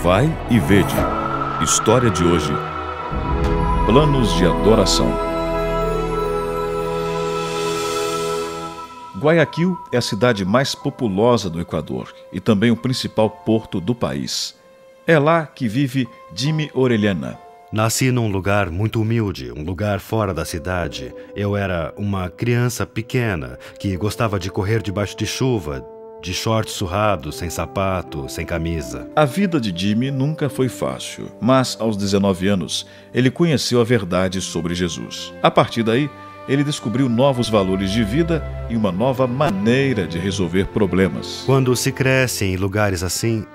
Vai e vede. História de hoje. Planos de adoração. Guayaquil é a cidade mais populosa do Equador e também o principal porto do país. É lá que vive Jimmy Orellana. Nasci num lugar muito humilde, um lugar fora da cidade. Eu era uma criança pequena que gostava de correr debaixo de chuva, de shorts surrados, sem sapato, sem camisa. A vida de Jimmy nunca foi fácil, mas aos 19 anos ele conheceu a verdade sobre Jesus. A partir daí, ele descobriu novos valores de vida e uma nova maneira de resolver problemas. Quando se cresce em lugares assim,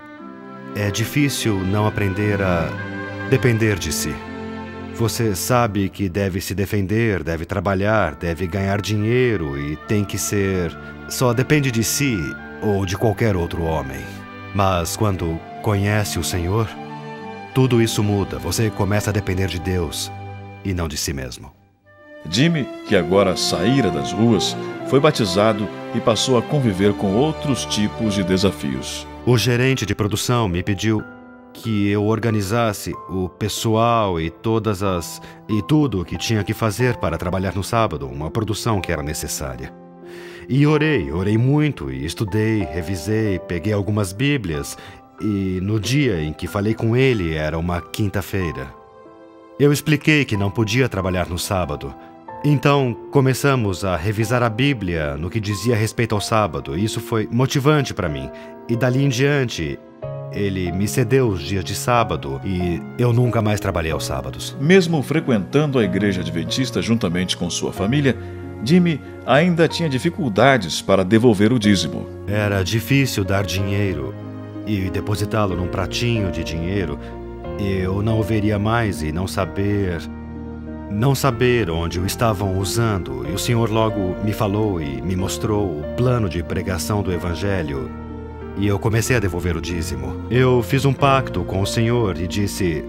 é difícil não aprender a depender de si. Você sabe que deve se defender, deve trabalhar, deve ganhar dinheiro e tem que ser... Só depende de si ou de qualquer outro homem. Mas quando conhece o Senhor, tudo isso muda. Você começa a depender de Deus e não de si mesmo. Jimmy, que agora saíra das ruas, foi batizado e passou a conviver com outros tipos de desafios. O gerente de produção me pediu que eu organizasse o pessoal e tudo o que tinha que fazer para trabalhar no sábado, uma produção que era necessária. E orei muito e estudei, revisei, peguei algumas bíblias e no dia em que falei com ele era uma quinta-feira. Eu expliquei que não podia trabalhar no sábado. Então começamos a revisar a Bíblia no que dizia respeito ao sábado. Isso foi motivante para mim. E dali em diante, ele me cedeu os dias de sábado e eu nunca mais trabalhei aos sábados. Mesmo frequentando a igreja adventista juntamente com sua família, Jimmy ainda tinha dificuldades para devolver o dízimo. Era difícil dar dinheiro e depositá-lo num pratinho de dinheiro. Eu não o veria mais e não saber onde o estavam usando. E o Senhor logo me falou e me mostrou o plano de pregação do Evangelho. E eu comecei a devolver o dízimo. Eu fiz um pacto com o Senhor e disse: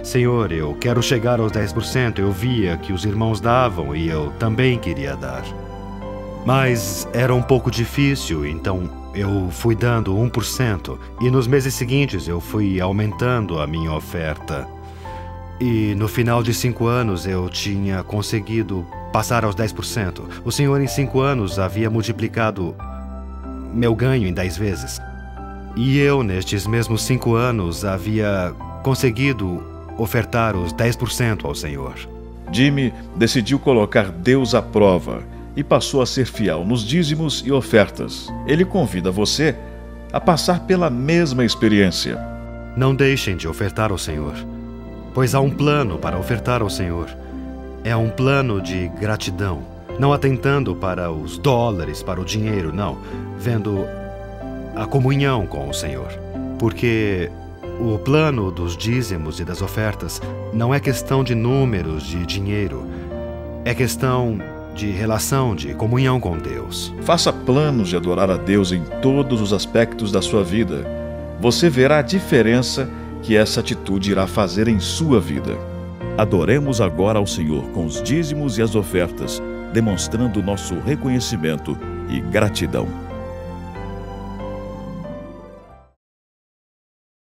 Senhor, eu quero chegar aos 10%. Eu via que os irmãos davam e eu também queria dar. Mas era um pouco difícil, então eu fui dando 1%. E nos meses seguintes eu fui aumentando a minha oferta. E no final de 5 anos eu tinha conseguido passar aos 10%. O Senhor em 5 anos havia multiplicado meu ganho em 10 vezes. E eu, nestes mesmos 5 anos, havia conseguido ofertar os 10% ao Senhor. Jimmy decidiu colocar Deus à prova e passou a ser fiel nos dízimos e ofertas. Ele convida você a passar pela mesma experiência. Não deixem de ofertar ao Senhor, pois há um plano para ofertar ao Senhor. É um plano de gratidão, não atentando para os dólares, para o dinheiro, não, vendo a comunhão com o Senhor. Porque o plano dos dízimos e das ofertas não é questão de números de dinheiro, é questão de relação, de comunhão com Deus. Faça planos de adorar a Deus em todos os aspectos da sua vida. Você verá a diferença que essa atitude irá fazer em sua vida. Adoremos agora ao Senhor com os dízimos e as ofertas, demonstrando nosso reconhecimento e gratidão.